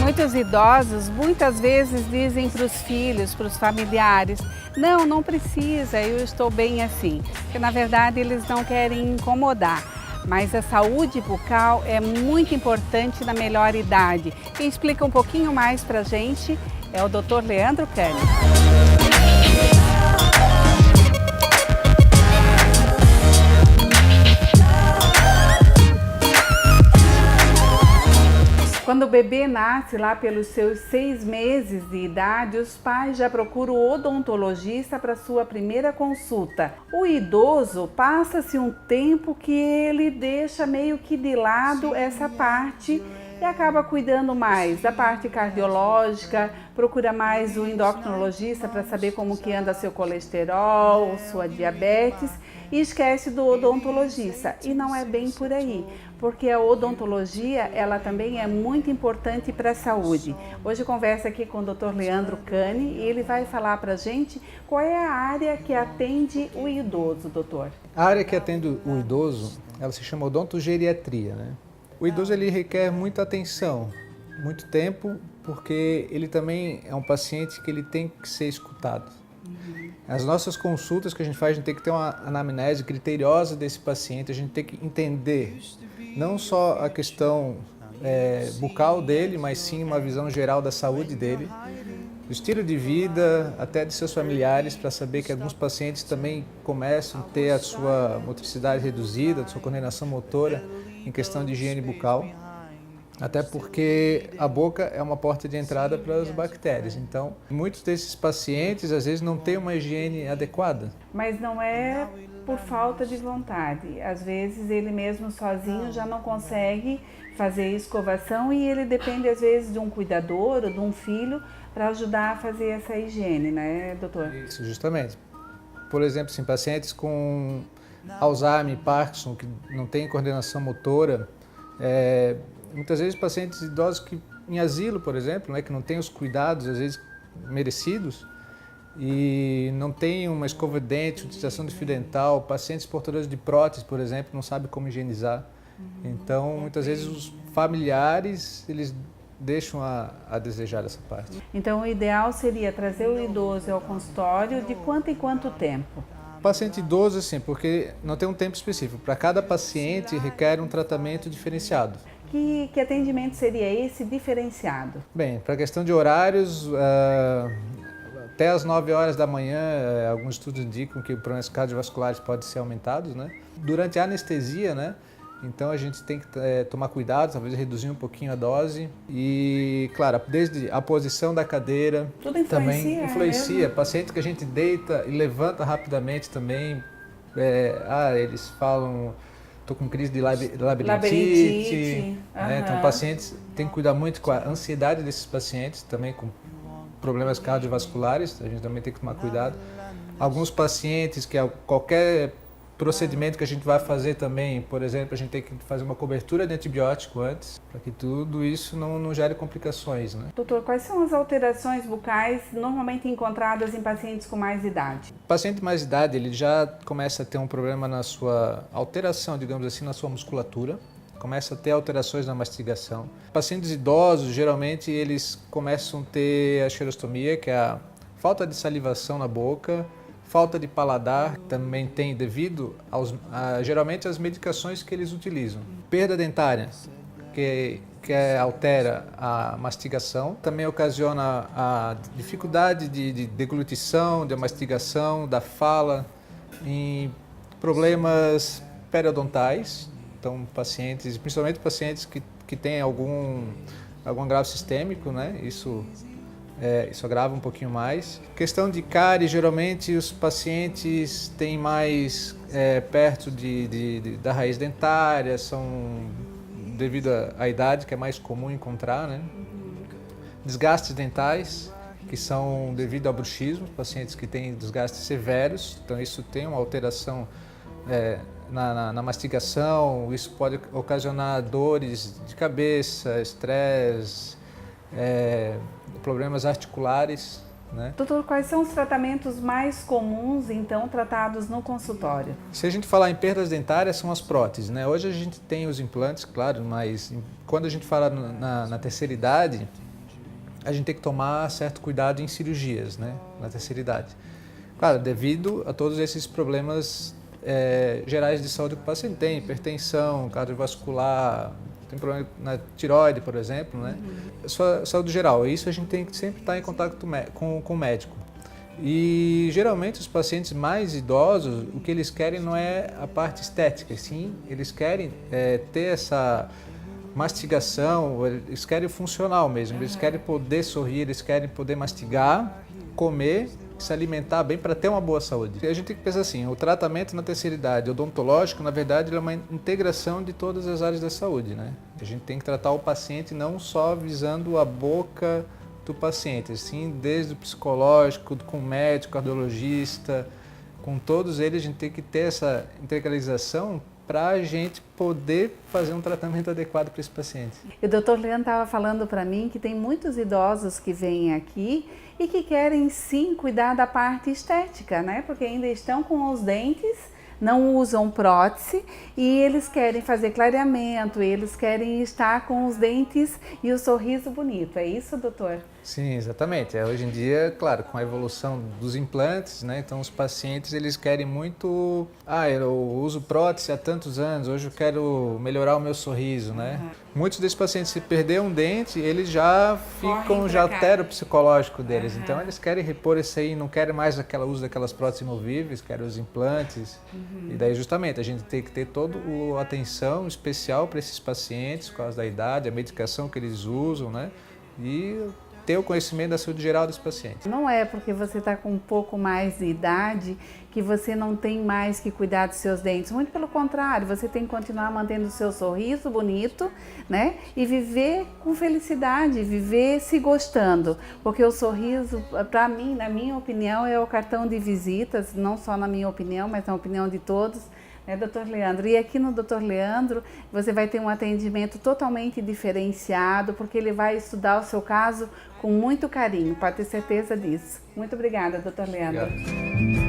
Muitos idosos muitas vezes dizem para os filhos, para os familiares, não precisa, eu estou bem assim. Porque na verdade eles não querem incomodar. Mas a saúde bucal é muito importante na melhor idade. Quem explica um pouquinho mais para a gente é o Dr. Leandro Cani. Quando o bebê nasce lá pelos seus 6 meses de idade, os pais já procuram o odontologista para sua primeira consulta. O idoso passa-se um tempo que ele deixa meio que de lado essa parte e acaba cuidando mais da parte cardiológica, procura mais o endocrinologista para saber como que anda seu colesterol, sua diabetes e esquece do odontologista. E não é bem por aí, porque a odontologia ela também é muito importante para a saúde. Hoje eu converso aqui com o Dr. Leandro Cani e ele vai falar para a gente qual é a área que atende o idoso, doutor. A área que atende o idoso, ela se chama odontogeriatria, né? O idoso ele requer muita atenção, muito tempo, porque ele também é um paciente que ele tem que ser escutado. As nossas consultas que a gente faz, a gente tem que ter uma anamnese criteriosa desse paciente, a gente tem que entender não só a questão bucal dele, mas sim uma visão geral da saúde dele, do estilo de vida, até de seus familiares, para saber que alguns pacientes também começam a ter a sua motricidade reduzida, a sua coordenação motora em questão de higiene bucal. Até porque a boca é uma porta de entrada para as bactérias. Então, muitos desses pacientes, às vezes, não têm uma higiene adequada. Mas não é por falta de vontade. Às vezes, ele mesmo sozinho já não consegue fazer escovação e ele depende, às vezes, de um cuidador ou de um filho para ajudar a fazer essa higiene, né, doutor? Isso, justamente. Por exemplo, assim, pacientes com Alzheimer, Parkinson, que não têm coordenação motora, muitas vezes pacientes idosos que em asilo, por exemplo, né, que não têm os cuidados, às vezes, merecidos e não têm uma escova de dente, utilização de fio dental, pacientes portadores de prótese, por exemplo, não sabem como higienizar. Então, muitas vezes, os familiares, eles deixam a desejar essa parte. Então, o ideal seria trazer o idoso ao consultório de quanto em quanto tempo? Paciente idoso, assim, porque não tem um tempo específico. Para cada paciente, requer um tratamento diferenciado. Que atendimento seria esse diferenciado? Bem, para a questão de horários, até às 9 horas da manhã, alguns estudos indicam que problemas cardiovasculares podem ser aumentados, né? Durante a anestesia, né? Então a gente tem que tomar cuidado, talvez reduzir um pouquinho a dose e, claro, desde a posição da cadeira tudo também influencia. Pacientes que a gente deita e levanta rapidamente também, eles falam, estou com crise de labirintite. Né? Então pacientes tem que cuidar muito com a ansiedade desses pacientes, também com problemas cardiovasculares, a gente também tem que tomar cuidado. Alguns pacientes que qualquer procedimento que a gente vai fazer também, por exemplo, a gente tem que fazer uma cobertura de antibiótico antes, para que tudo isso não gere complicações, né? Doutor, quais são as alterações bucais normalmente encontradas em pacientes com mais idade? O paciente de mais idade, ele já começa a ter um problema na sua alteração, digamos assim, na sua musculatura, começa a ter alterações na mastigação. Pacientes idosos, geralmente, eles começam a ter a xerostomia, que é a falta de salivação na boca, falta de paladar também tem devido geralmente às medicações que eles utilizam. Perda dentária, que altera a mastigação, também ocasiona a dificuldade de deglutição, de mastigação, da fala, em problemas periodontais. Então, pacientes, principalmente pacientes que têm algum agravo sistêmico, né? Isso agrava um pouquinho mais. Questão de cárie, geralmente os pacientes têm mais perto da raiz dentária, são devido à idade que é mais comum encontrar, né? Desgastes dentais, que são devido ao bruxismo, pacientes que têm desgastes severos, então isso tem uma alteração na mastigação, isso pode ocasionar dores de cabeça, estresse, problemas articulares, né? Doutor, quais são os tratamentos mais comuns, então, tratados no consultório? Se a gente falar em perdas dentárias, são as próteses, né? Hoje a gente tem os implantes, claro, mas quando a gente fala na terceira idade, a gente tem que tomar certo cuidado em cirurgias, né, na terceira idade. Claro, devido a todos esses problemas gerais de saúde que o paciente tem, hipertensão, cardiovascular, tem problema na tireoide, por exemplo, né? Saúde geral, isso a gente tem que sempre estar em contato com o médico. E geralmente os pacientes mais idosos, o que eles querem não é a parte estética, sim, eles querem ter essa mastigação, eles querem o funcional mesmo, eles querem poder sorrir, eles querem poder mastigar, comer, se alimentar bem para ter uma boa saúde. E a gente tem que pensar assim, o tratamento na terceira idade odontológico, na verdade, ele é uma integração de todas as áreas da saúde, né? A gente tem que tratar o paciente não só visando a boca do paciente, sim, desde o psicológico, com o médico, cardiologista, com todos eles a gente tem que ter essa integralização para a gente poder fazer um tratamento adequado para esse paciente. E o Dr. Leandro estava falando para mim que tem muitos idosos que vêm aqui e que querem sim cuidar da parte estética, né? Porque ainda estão com os dentes, não usam prótese e eles querem fazer clareamento, eles querem estar com os dentes e o sorriso bonito. É isso, doutor? Sim, exatamente. Hoje em dia, claro, com a evolução dos implantes, né? Então os pacientes eles querem muito, eu uso prótese há tantos anos, hoje eu quero melhorar o meu sorriso, né? Muitos desses pacientes, se perder um dente, eles já ficam, já alteram o psicológico deles. Então eles querem repor isso aí, não querem mais uso daquelas próteses removíveis, querem os implantes. E daí justamente a gente tem que ter toda a atenção especial para esses pacientes, por causa da idade, a medicação que eles usam, né? E ter o conhecimento da saúde geral dos pacientes. Não é porque você está com um pouco mais de idade que você não tem mais que cuidar dos seus dentes. Muito pelo contrário, você tem que continuar mantendo o seu sorriso bonito, né? E viver com felicidade, viver se gostando. Porque o sorriso, para mim, na minha opinião, é o cartão de visitas, não só na minha opinião, mas na opinião de todos. Dr. Leandro, e aqui no Dr. Leandro você vai ter um atendimento totalmente diferenciado, porque ele vai estudar o seu caso com muito carinho, pode ter certeza disso. Muito obrigada, Dr. Leandro. Obrigado.